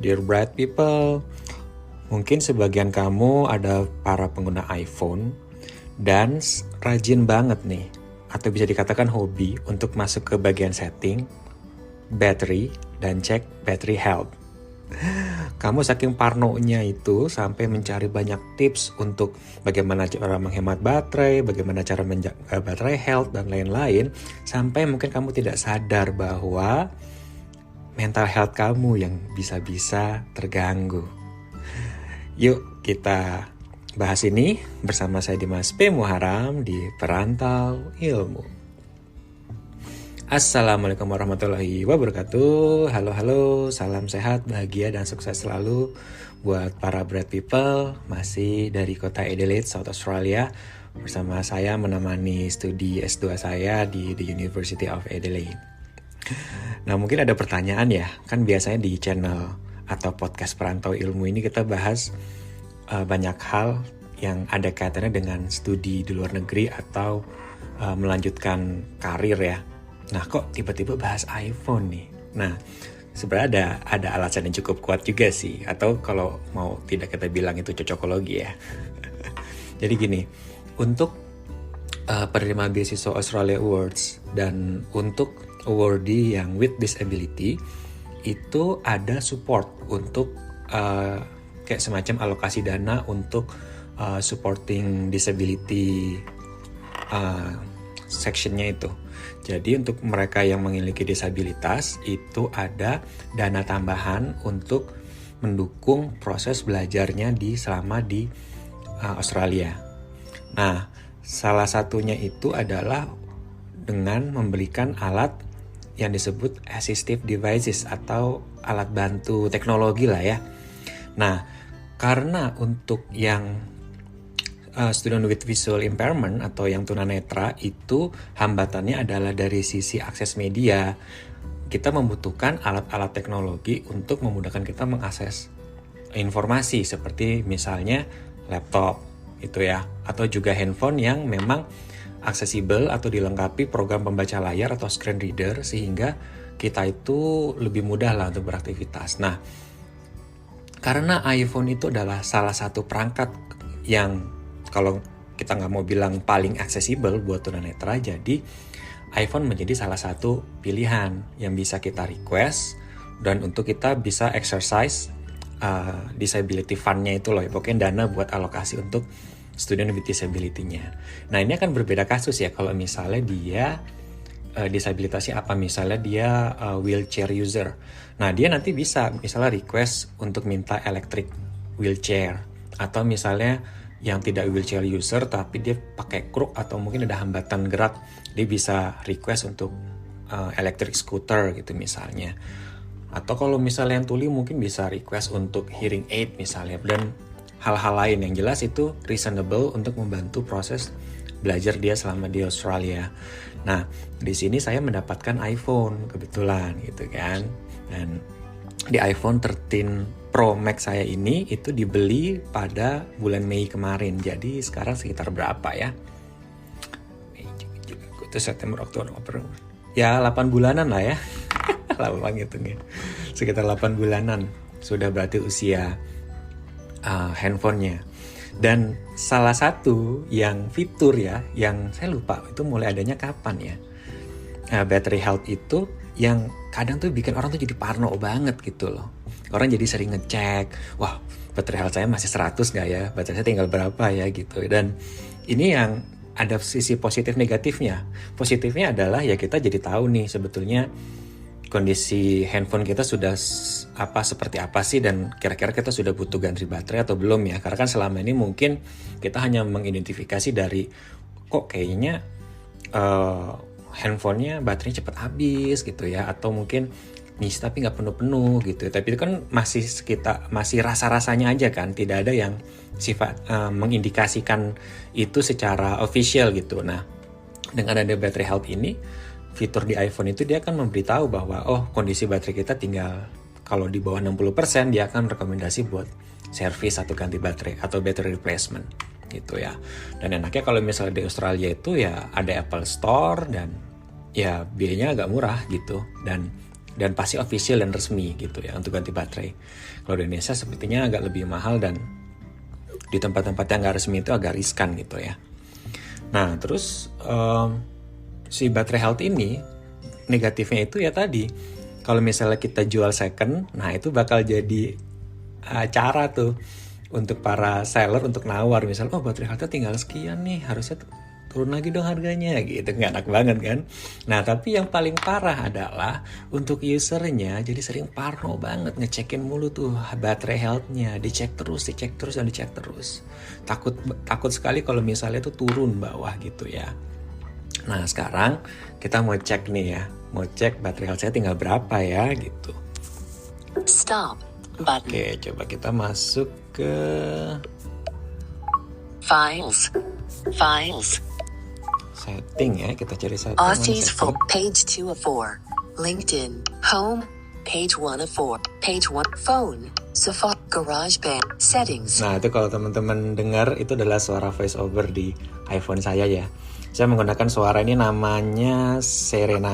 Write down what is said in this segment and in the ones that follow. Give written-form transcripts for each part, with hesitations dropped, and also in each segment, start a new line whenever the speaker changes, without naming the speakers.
Dear bright people, mungkin sebagian kamu ada para pengguna iPhone dan rajin banget nih, atau bisa dikatakan hobi untuk masuk ke bagian setting, battery, dan cek battery health. Kamu saking parnonya itu sampai mencari banyak tips untuk bagaimana cara menghemat baterai, bagaimana cara menjaga baterai health, dan lain-lain, sampai mungkin kamu tidak sadar bahwa mental health kamu yang bisa-bisa terganggu. Yuk kita bahas ini bersama saya Dimas P. Muharam di Perantau Ilmu. Assalamualaikum warahmatullahi wabarakatuh. Halo, salam sehat, bahagia, dan sukses selalu buat para bright people. Masih dari kota Adelaide, South Australia, bersama saya menemani studi S2 saya di The University of Adelaide. Nah, mungkin ada pertanyaan ya, kan biasanya di channel atau podcast Perantau Ilmu ini kita bahas banyak hal yang ada kaitannya dengan studi di luar negeri atau melanjutkan karir ya. Nah, kok tiba-tiba bahas iPhone nih? Nah, sebenarnya ada alasan yang cukup kuat juga sih. Atau kalau mau tidak kita bilang itu cocokologi ya. Jadi gini, untuk penerima beasiswa Australia Awards dan untuk awardee yang with disability, itu ada support untuk kayak semacam alokasi dana untuk supporting disability sectionnya itu. Jadi untuk mereka yang memiliki disabilitas itu ada dana tambahan untuk mendukung proses belajarnya selama di Australia. Nah, salah satunya itu adalah dengan memberikan alat yang disebut assistive devices atau alat bantu teknologi lah ya. Nah, karena untuk yang student with visual impairment atau yang tunanetra itu hambatannya adalah dari sisi akses media. Kita membutuhkan alat-alat teknologi untuk memudahkan kita mengakses informasi seperti misalnya laptop itu ya, atau juga handphone yang memang aksesibel atau dilengkapi program pembaca layar atau screen reader sehingga kita itu lebih mudah lah untuk beraktivitas. Nah, karena iPhone itu adalah salah satu perangkat yang kalau kita nggak mau bilang paling aksesibel buat tunanetra, jadi iPhone menjadi salah satu pilihan yang bisa kita request dan untuk kita bisa exercise disability fund-nya itu loh, pokoknya dana buat alokasi untuk student with disability-nya. Nah, ini akan berbeda kasus ya kalau misalnya dia disabilitasnya apa, misalnya dia wheelchair user. Nah, dia nanti bisa misalnya request untuk minta electric wheelchair, atau misalnya yang tidak wheelchair user tapi dia pakai kruk atau mungkin ada hambatan gerak, dia bisa request untuk electric scooter gitu misalnya. Atau kalau misalnya yang tuli mungkin bisa request untuk hearing aid misalnya, dan hal-hal lain yang jelas itu reasonable untuk membantu proses belajar dia selama di Australia. Nah, di sini saya mendapatkan iPhone kebetulan gitu kan. Dan di iPhone 13 Pro Max saya ini itu dibeli pada bulan Mei kemarin. Jadi sekarang sekitar berapa ya? Itu September, Oktober, November. Ya 8 bulanan lah ya. Lama ngitungnya. Sekitar 8 bulanan sudah berarti usia handphonenya. Dan salah satu yang fitur ya, yang saya lupa itu mulai adanya kapan ya. Battery health itu yang kadang tuh bikin orang tuh jadi parno banget gitu loh. Orang jadi sering ngecek, wah baterai health saya masih 100 gak ya, baterai saya tinggal berapa ya gitu. Dan ini yang ada sisi positif negatifnya. Positifnya adalah ya kita jadi tahu nih sebetulnya kondisi handphone kita sudah seperti apa sih, dan kira-kira kita sudah butuh ganti baterai atau belum ya. Karena kan selama ini mungkin kita hanya mengidentifikasi dari kok kayaknya handphonenya baterainya cepat habis gitu ya, atau mungkin ngisi tapi nggak penuh-penuh gitu. Tapi itu kan masih rasa-rasanya aja kan, tidak ada yang sifat mengindikasikan itu secara official gitu. Nah, dengan ada battery health ini, fitur di iPhone itu dia akan memberitahu bahwa kondisi baterai kita tinggal kalau di bawah 60%, dia akan rekomendasi buat servis atau ganti baterai atau battery replacement gitu ya. Dan enaknya kalau misalnya di Australia itu ya ada Apple Store dan ya biayanya agak murah gitu. Dan dan pasti official dan resmi gitu ya untuk ganti baterai. Kalau di Indonesia sepertinya agak lebih mahal dan di tempat-tempat yang nggak resmi itu agak riskan gitu ya. Nah terus si baterai health ini negatifnya itu ya tadi, kalau misalnya kita jual second, nah itu bakal jadi cara tuh untuk para seller untuk nawar, misalnya baterai healthnya tinggal sekian nih, harusnya turun lagi dong harganya gitu, nggak enak banget kan. Nah tapi yang paling parah adalah untuk usernya, jadi sering parno banget ngecekin mulu tuh baterai healthnya, dicek terus dan dicek terus. Takut sekali kalau misalnya tuh turun bawah gitu ya. Nah sekarang kita mau cek nih ya, mau cek baterai health saya tinggal berapa ya gitu.
Stop button.
Oke, coba kita masuk ke
Files.
setting ya, kita cari setting.
Aussie's full page 2 of 4. LinkedIn. Home. Page 1 of 4. Page 1. Phone. Safari. GarageBand. Settings.
Nah itu kalau teman-teman dengar itu adalah suara voice over di iPhone saya ya. Saya menggunakan suara ini namanya Serena.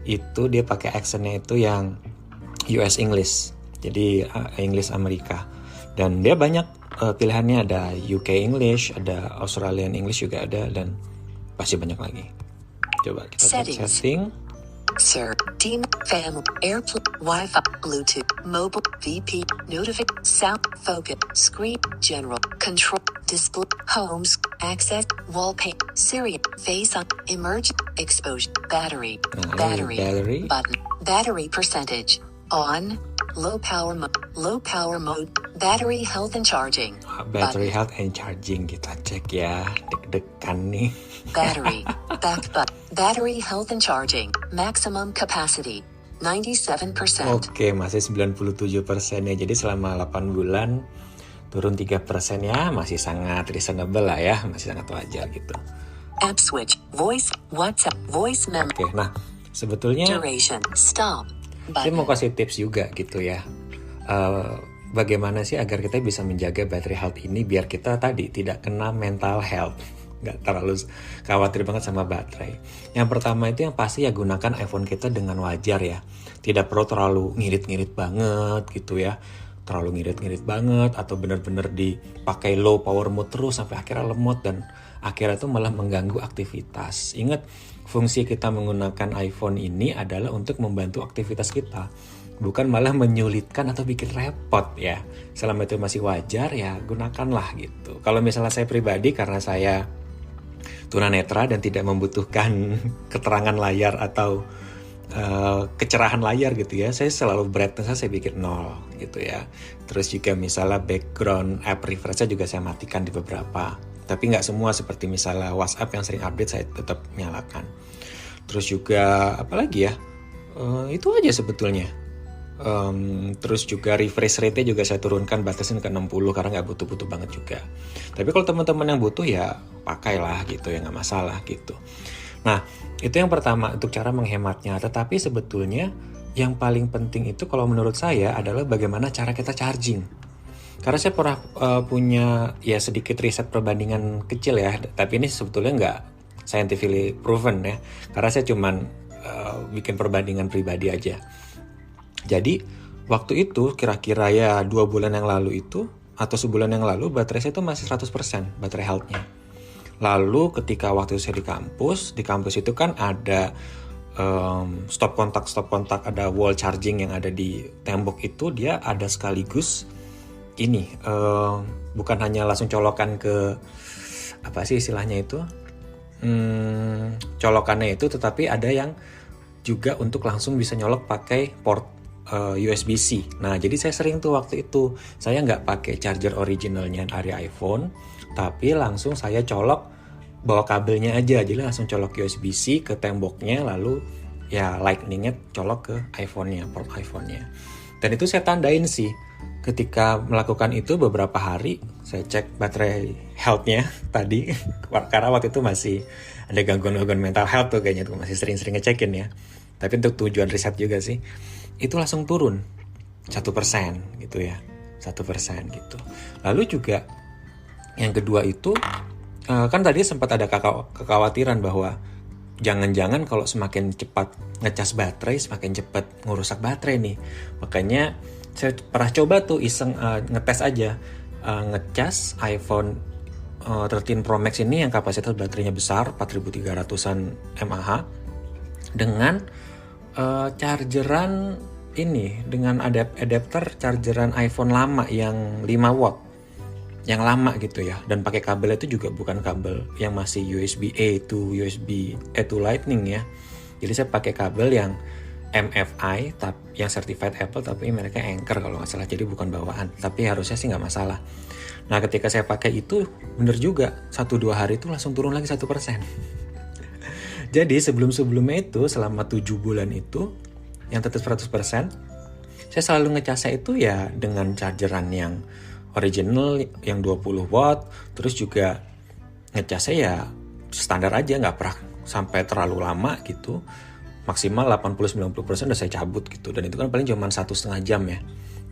Itu dia pakai accentnya itu yang US English. Jadi English Amerika. Dan dia banyak pilihannya, ada UK English, ada Australian English juga ada, dan pasti banyak lagi. Coba kita cek setting.
Sir, Team, Family, Airplane, Wi-Fi, Bluetooth, Mobile, VP, Notification, Sound, Focus, Screen, General, Control, Display, Homes, Access, Wallpaper, Siri, Face On, Emerge, Exposure, Battery, Battery, Button, Battery Percentage, On, Low Power Mode, Battery Health and Charging.
Battery Health and Charging kita cek ya, deg-degan nih.
Battery, back button, Battery Health and Charging, Maximum Capacity, 97%.
Oke, masih 97% ya, jadi selama 8 bulan turun 3% ya, masih sangat reasonable lah ya, masih sangat wajar gitu.
App Switch, Voice, WhatsApp, Voice Memo.
Oke, nah sebetulnya
Duration, Stop.
Saya mau kasih tips juga gitu ya. Bagaimana sih agar kita bisa menjaga battery health ini biar kita tadi tidak kena mental health, nggak terlalu khawatir banget sama baterai. Yang pertama itu yang pasti ya, gunakan iPhone kita dengan wajar ya. Tidak perlu terlalu ngirit-ngirit banget gitu ya. Terlalu ngirit-ngirit banget atau benar-benar dipakai low power mode terus sampai akhirnya lemot dan akhirnya itu malah mengganggu aktivitas. Ingat, fungsi kita menggunakan iPhone ini adalah untuk membantu aktivitas kita, bukan malah menyulitkan atau bikin repot ya. Selama itu masih wajar ya, gunakanlah gitu. Kalau misalnya saya pribadi, karena saya tunanetra dan tidak membutuhkan keterangan layar atau kecerahan layar gitu ya, saya selalu brightness saya bikin 0 gitu ya. Terus juga misalnya background app refresh juga saya matikan di beberapa, tapi nggak semua, seperti misalnya WhatsApp yang sering update saya tetap nyalakan. Terus juga apalagi ya, itu aja sebetulnya. Terus juga refresh rate-nya juga saya turunkan, batasin ke 60 karena nggak butuh-butuh banget juga. Tapi kalau teman-teman yang butuh ya pakailah gitu ya, nggak masalah gitu. Nah itu yang pertama untuk cara menghematnya. Tetapi sebetulnya yang paling penting itu kalau menurut saya adalah bagaimana cara kita charging. Karena saya pernah punya ya sedikit riset perbandingan kecil ya, tapi ini sebetulnya nggak scientifically proven ya, karena saya cuman bikin perbandingan pribadi aja. Jadi waktu itu kira-kira ya 2 bulan yang lalu itu atau sebulan yang lalu baterai saya itu masih 100% baterai health-nya. Lalu ketika waktu saya di kampus itu kan ada stop kontak, ada wall charging yang ada di tembok itu, dia ada sekaligus ini bukan hanya langsung colokan ke apa sih istilahnya itu, colokannya itu, tetapi ada yang juga untuk langsung bisa nyolok pakai port USB-C. Nah jadi saya sering tuh waktu itu saya nggak pakai charger originalnya dari iPhone, tapi langsung saya colok bawa kabelnya aja, jadi langsung colok USB-C ke temboknya, lalu ya lightning-nya colok ke iPhone-nya, port iPhone-nya. Dan itu saya tandain sih. Ketika melakukan itu beberapa hari, saya cek baterai health-nya tadi, karena waktu itu masih ada gangguan-gangguan mental health tuh kayaknya tuh, masih sering-sering ngecekin ya. Tapi untuk tujuan riset juga sih, itu langsung turun 1% gitu ya, 1% gitu. Lalu juga yang kedua itu, kan tadi sempat ada kekhawatiran bahwa jangan-jangan kalau semakin cepat ngecas baterai semakin cepat ngerusak baterai nih. Makanya saya pernah coba tuh iseng ngetes aja, ngecas iPhone 13 Pro Max ini yang kapasitas baterainya besar 4300-an mAh dengan chargeran ini, dengan adapter chargeran iPhone lama yang 5 watt yang lama gitu ya, dan pakai kabel itu juga bukan kabel yang masih USB-A to USB-A to Lightning ya. Jadi saya pakai kabel yang MFI yang certified Apple, tapi mereka Anchor kalau nggak salah, jadi bukan bawaan, tapi harusnya sih nggak masalah. Nah ketika saya pakai itu bener juga 1-2 hari itu langsung turun lagi 1%. Jadi sebelumnya itu selama 7 bulan itu yang tetap 100%, saya selalu ngecasnya itu ya dengan chargeran yang original yang 20 watt, terus juga ngecasnya ya standar aja, nggak pernah sampai terlalu lama gitu, maksimal 80-90% udah saya cabut gitu, dan itu kan paling cuma 1,5 jam ya,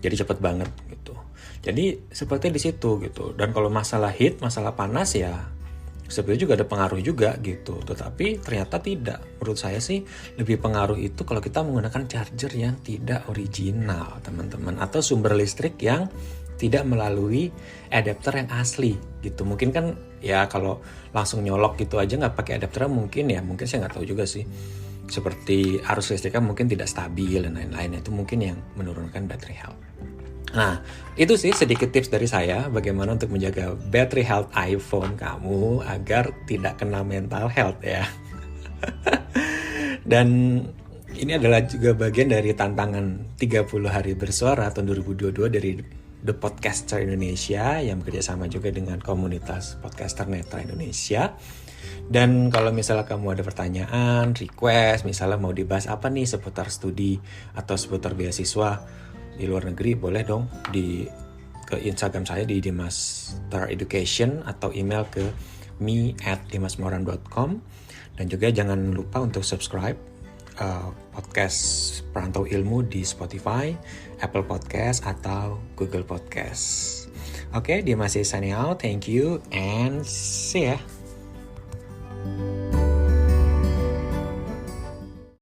jadi cepet banget gitu. Jadi seperti di situ gitu. Dan kalau masalah heat, masalah panas ya sebenarnya juga ada pengaruh juga gitu, tetapi ternyata tidak. Menurut saya sih lebih pengaruh itu kalau kita menggunakan charger yang tidak original teman-teman, atau sumber listrik yang tidak melalui adapter yang asli gitu. Mungkin kan ya kalau langsung nyolok gitu aja nggak pakai adapter mungkin saya nggak tahu juga sih, seperti arus listriknya mungkin tidak stabil dan lain-lain, itu mungkin yang menurunkan battery health. Nah itu sih sedikit tips dari saya bagaimana untuk menjaga battery health iPhone kamu agar tidak kena mental health ya. Dan ini adalah juga bagian dari tantangan 30 hari bersuara tahun 2022 dari The Podcaster Indonesia yang bekerja sama juga dengan komunitas podcaster netra Indonesia. Dan kalau misalnya kamu ada pertanyaan, request, misalnya mau dibahas apa nih seputar studi atau seputar beasiswa di luar negeri, boleh dong ke Instagram saya di Dimaster Education atau email ke me@dimasmoran.com. Dan juga jangan lupa untuk subscribe podcast Perantau Ilmu di Spotify, Apple Podcast atau Google Podcast. Oke, Dimas is signing out. Thank you and see ya.